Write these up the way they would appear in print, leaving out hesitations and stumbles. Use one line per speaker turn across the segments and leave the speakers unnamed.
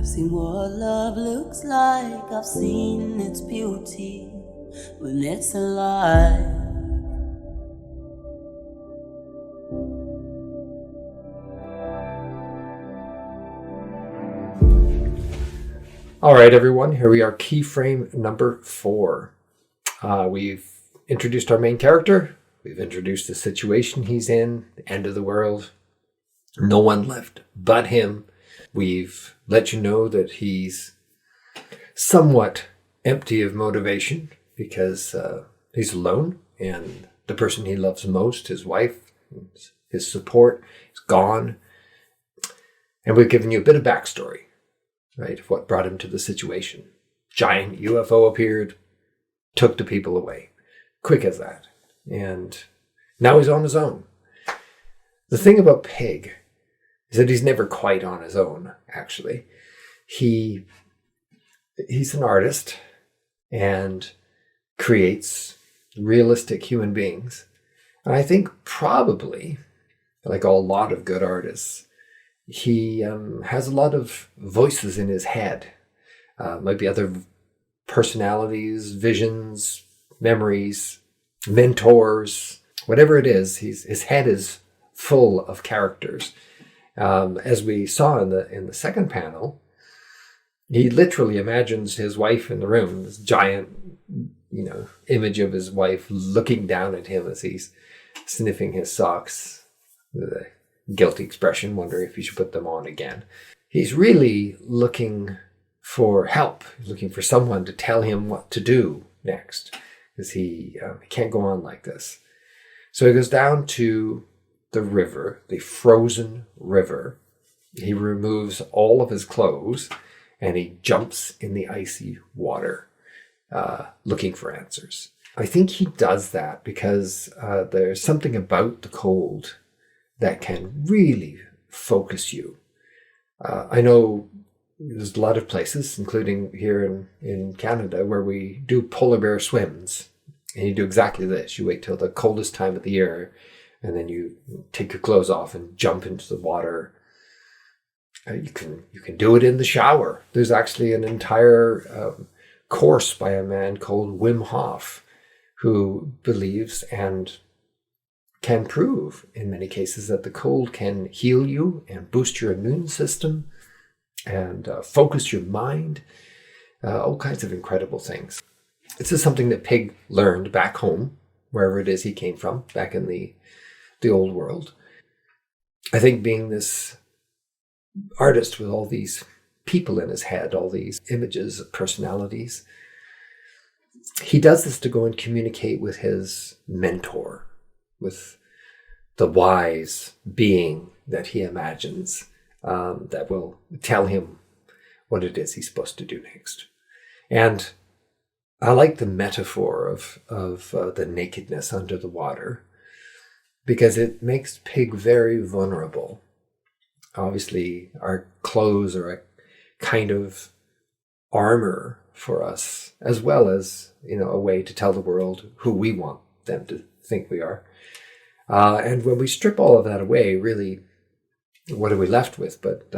seen what love looks like. I've seen its beauty when it's alive.
All right, everyone, here we are, Keyframe number 4. We've introduced our main character. We've introduced the situation he's in, the end of the world. No one left but him. We've let you know that he's somewhat empty of motivation because he's alone, and the person he loves most, his wife, his support, is gone. And we've given you a bit of backstory. Right, what brought him to the situation. Giant UFO appeared, took the people away. Quick as that. And now he's on his own. The thing about Pig is that he's never quite on his own, actually. He's an artist and creates realistic human beings. And I think probably, like a lot of good artists, he has a lot of voices in his head. Might be other personalities, visions, memories, mentors, whatever it is. His head is full of characters. As we saw in the second panel, he literally imagines his wife in the room, this giant, image of his wife looking down at him as he's sniffing his socks. The guilty expression, wondering if he should put them on again. He's really looking for help. He's looking for someone to tell him what to do next, because he can't go on like this. So he goes down to the river, the frozen river. He removes all of his clothes and he jumps in the icy water, looking for answers. I think he does that because there's something about the cold that can really focus you. I know there's a lot of places, including here in Canada, where we do polar bear swims. And you do exactly this. You wait till the coldest time of the year, and then you take your clothes off and jump into the water. You can do it in the shower. There's actually an entire course by a man called Wim Hof, who believes and can prove in many cases that the cold can heal you and boost your immune system and focus your mind, all kinds of incredible things. This is something that Pig learned back home, wherever it is he came from, back in the old world. I think being this artist with all these people in his head, all these images, personalities, he does this to go and communicate with his mentor, with the wise being that he imagines that will tell him what it is he's supposed to do next. And I like the metaphor of the nakedness under the water, because it makes Pig very vulnerable. Obviously, our clothes are a kind of armor for us, as well as, a way to tell the world who we want them to think we are. And when we strip all of that away, really, what are we left with but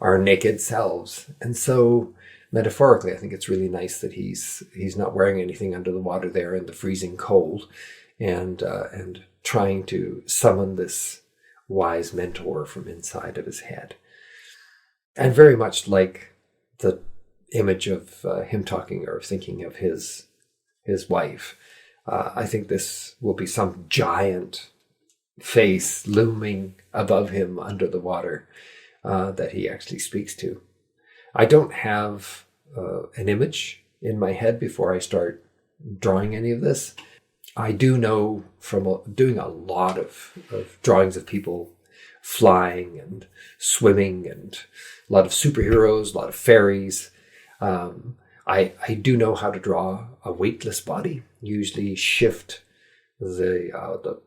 our naked selves? And so, metaphorically, I think it's really nice that he's not wearing anything under the water there in the freezing cold, and trying to summon this wise mentor from inside of his head. And very much like the image of him talking or thinking of his wife. I think this will be some giant face looming above him under the water that he actually speaks to. I don't have an image in my head before I start drawing any of this. I do know from doing a lot of drawings of people flying and swimming and a lot of superheroes, a lot of fairies. I do know how to draw a weightless body. Usually shift the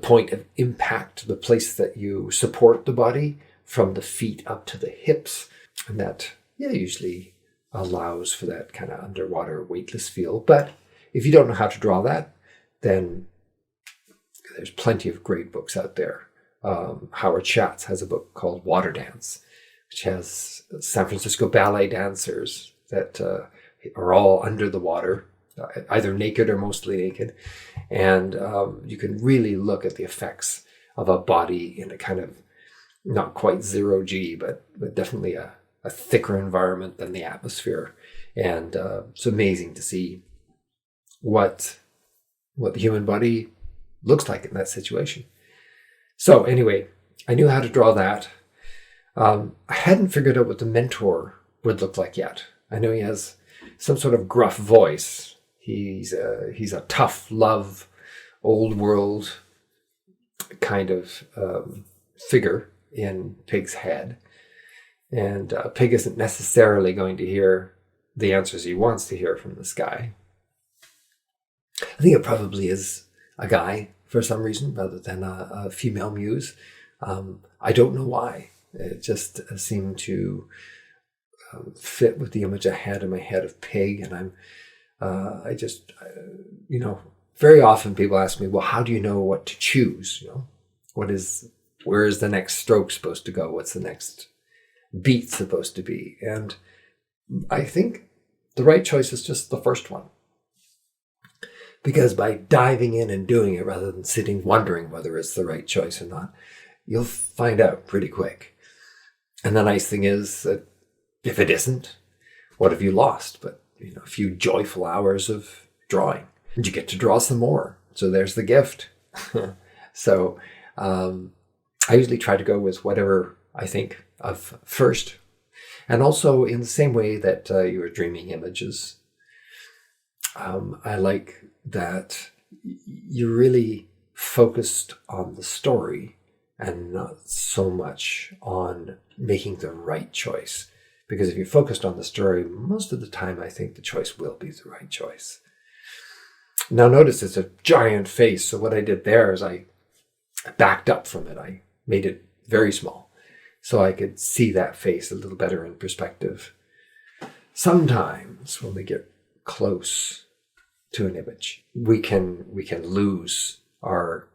point of impact, the place that you support the body, from the feet up to the hips, and that usually allows for that kind of underwater weightless feel. But if you don't know how to draw that, then there's plenty of great books out there. Howard Schatz has a book called Water Dance, which has San Francisco ballet dancers that are all under the water, either naked or mostly naked. And you can really look at the effects of a body in a kind of not quite 0G, but definitely a thicker environment than the atmosphere. And it's amazing to see what the human body looks like in that situation. So anyway, I knew how to draw that. I hadn't figured out what the mentor would look like yet. I know he has some sort of gruff voice. He's a tough love, old world kind of figure in Pig's head. And Pig isn't necessarily going to hear the answers he wants to hear from this guy. I think it probably is a guy for some reason rather than a female muse. I don't know why. It just seemed to fit with the image I had in my head of Pig. And very often people ask me, well, how do you know what to choose? Where is the next stroke supposed to go? What's the next beat supposed to be? And I think the right choice is just the first one. Because by diving in and doing it rather than sitting wondering whether it's the right choice or not, you'll find out pretty quick. And the nice thing is that if it isn't, what have you lost? But a few joyful hours of drawing. And you get to draw some more. So there's the gift. So I usually try to go with whatever I think of first. And also in the same way that you were dreaming images, I like that you're really focused on the story and not so much on making the right choice. Because if you're focused on the story, most of the time I think the choice will be the right choice. Now notice it's a giant face. So what I did there is I backed up from it. I made it very small so I could see that face a little better in perspective. Sometimes when we get close to an image, we can lose our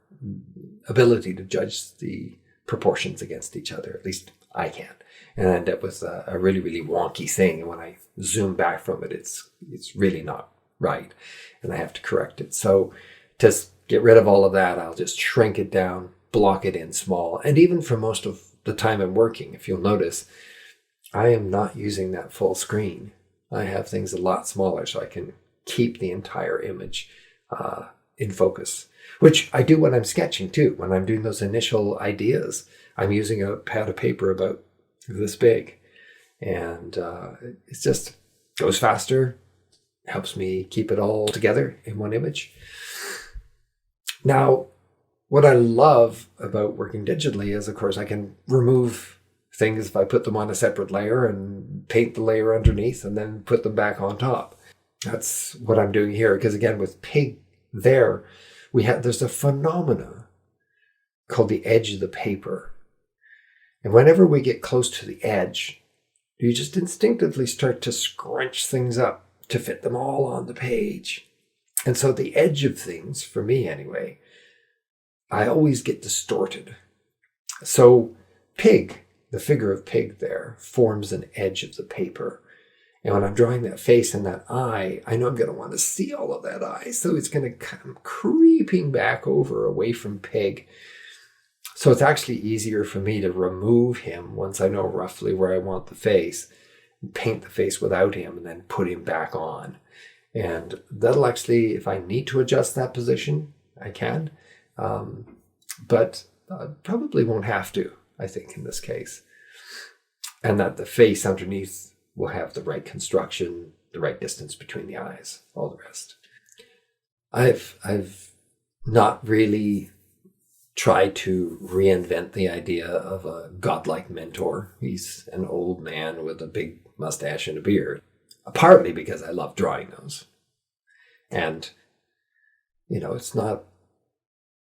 ability to judge the proportions against each other. At least I can. And I end up with a really, really wonky thing. And when I zoom back from it, it's really not right. And I have to correct it. So to get rid of all of that, I'll just shrink it down, block it in small. And even for most of the time I'm working, if you'll notice, I am not using that full screen. I have things a lot smaller so I can keep the entire image in focus, which I do when I'm sketching too. When I'm doing those initial ideas, I'm using a pad of paper about this big, and it just goes faster, helps me keep it all together in one image. Now, what I love about working digitally is, of course, I can remove things if I put them on a separate layer and paint the layer underneath and then put them back on top. That's what I'm doing here, because again, with Pig there's a phenomena called the edge of the paper. And whenever we get close to the edge, you just instinctively start to scrunch things up to fit them all on the page. And so the edge of things, for me anyway, I always get distorted. So Pig, the figure of Pig there, forms an edge of the paper. And when I'm drawing that face and that eye, I know I'm going to want to see all of that eye. So it's going to come creeping back over away from Pig. So it's actually easier for me to remove him once I know roughly where I want the face, paint the face without him, and then put him back on. And that'll actually, if I need to adjust that position, I can. But probably won't have to, I think, in this case. And that the face underneath will have the right construction, the right distance between the eyes, all the rest. I've not really tried to reinvent the idea of a godlike mentor. He's an old man with a big mustache and a beard, partly because I love drawing those. And, it's not,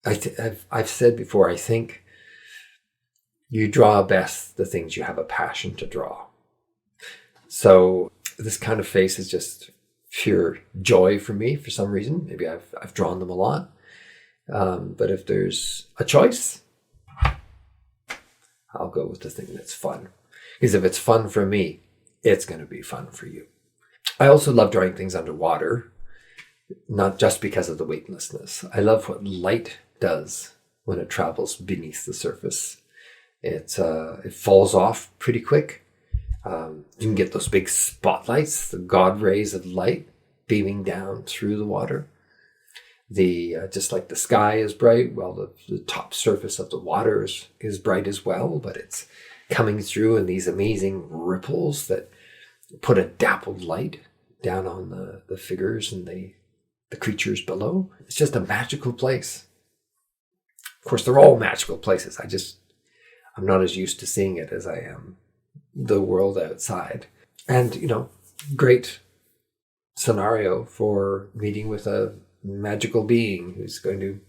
I've said before, I think you draw best the things you have a passion to draw. So this kind of face is just pure joy for me for some reason. Maybe I've drawn them a lot. But if there's a choice, I'll go with the thing that's fun. Because if it's fun for me, it's going to be fun for you. I also love drawing things underwater, not just because of the weightlessness. I love what light does when it travels beneath the surface. It falls off pretty quick. You can get those big spotlights, the God rays of light beaming down through the water. Just like the sky is bright, well, the top surface of the water is bright as well, but it's coming through in these amazing ripples that put a dappled light down on the figures and the creatures below. It's just a magical place. Of course, they're all magical places. I'm not as used to seeing it as I am the world outside. And, great scenario for meeting with a magical being who's going to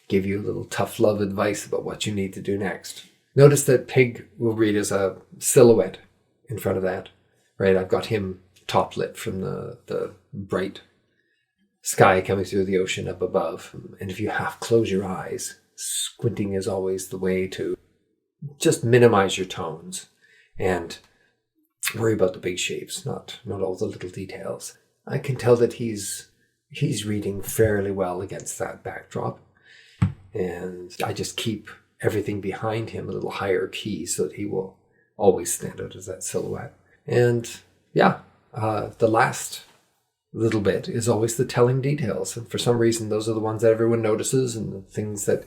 give you a little tough love advice about what you need to do next. Notice that Pig will read as a silhouette in front of that, right? I've got him top lit from the bright sky coming through the ocean up above. And if you half close your eyes, squinting is always the way to just minimize your tones and worry about the big shapes, not all the little details. I can tell that he's reading fairly well against that backdrop. And I just keep everything behind him a little higher key so that he will always stand out as that silhouette. And the last little bit is always the telling details. And for some reason, those are the ones that everyone notices and the things that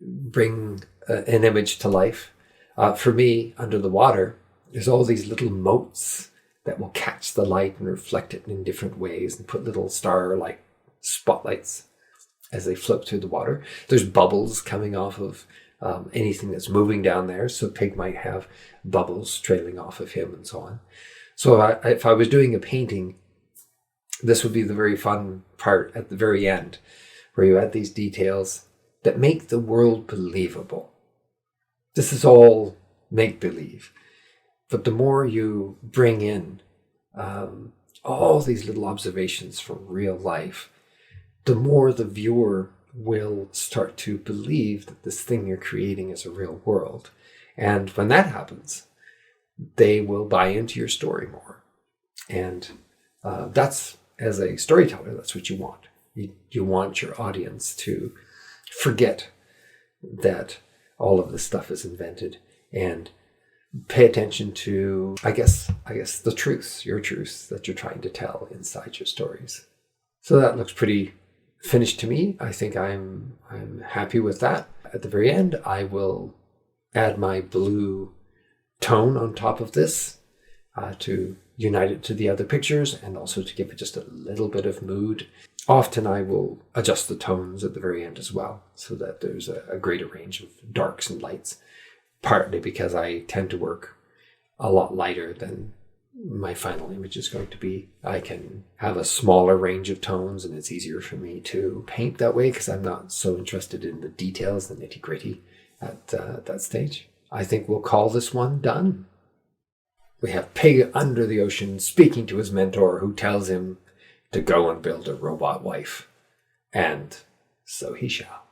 bring an image to life. For me, under the water, there's all these little motes that will catch the light and reflect it in different ways and put little star-like spotlights as they flip through the water. There's bubbles coming off of anything that's moving down there. So Pig might have bubbles trailing off of him and so on. So if I was doing a painting, this would be the very fun part at the very end, where you add these details that make the world believable. This is all make-believe. But the more you bring in all these little observations from real life, the more the viewer will start to believe that this thing you're creating is a real world. And when that happens, they will buy into your story more. And that's, as a storyteller, that's what you want. You want your audience to forget that all of this stuff is invented and pay attention to, I guess the truths, your truths that you're trying to tell inside your stories. So that looks pretty finished to me. I think I'm happy with that. At the very end, I will add my blue tone on top of this to unite it to the other pictures and also to give it just a little bit of mood. Often I will adjust the tones at the very end as well so that there's a greater range of darks and lights, partly because I tend to work a lot lighter than my final image is going to be. I can have a smaller range of tones and it's easier for me to paint that way because I'm not so interested in the details, the nitty-gritty at that stage. I think we'll call this one done. We have Pig under the ocean speaking to his mentor who tells him to go and build a robot wife. And so he shall.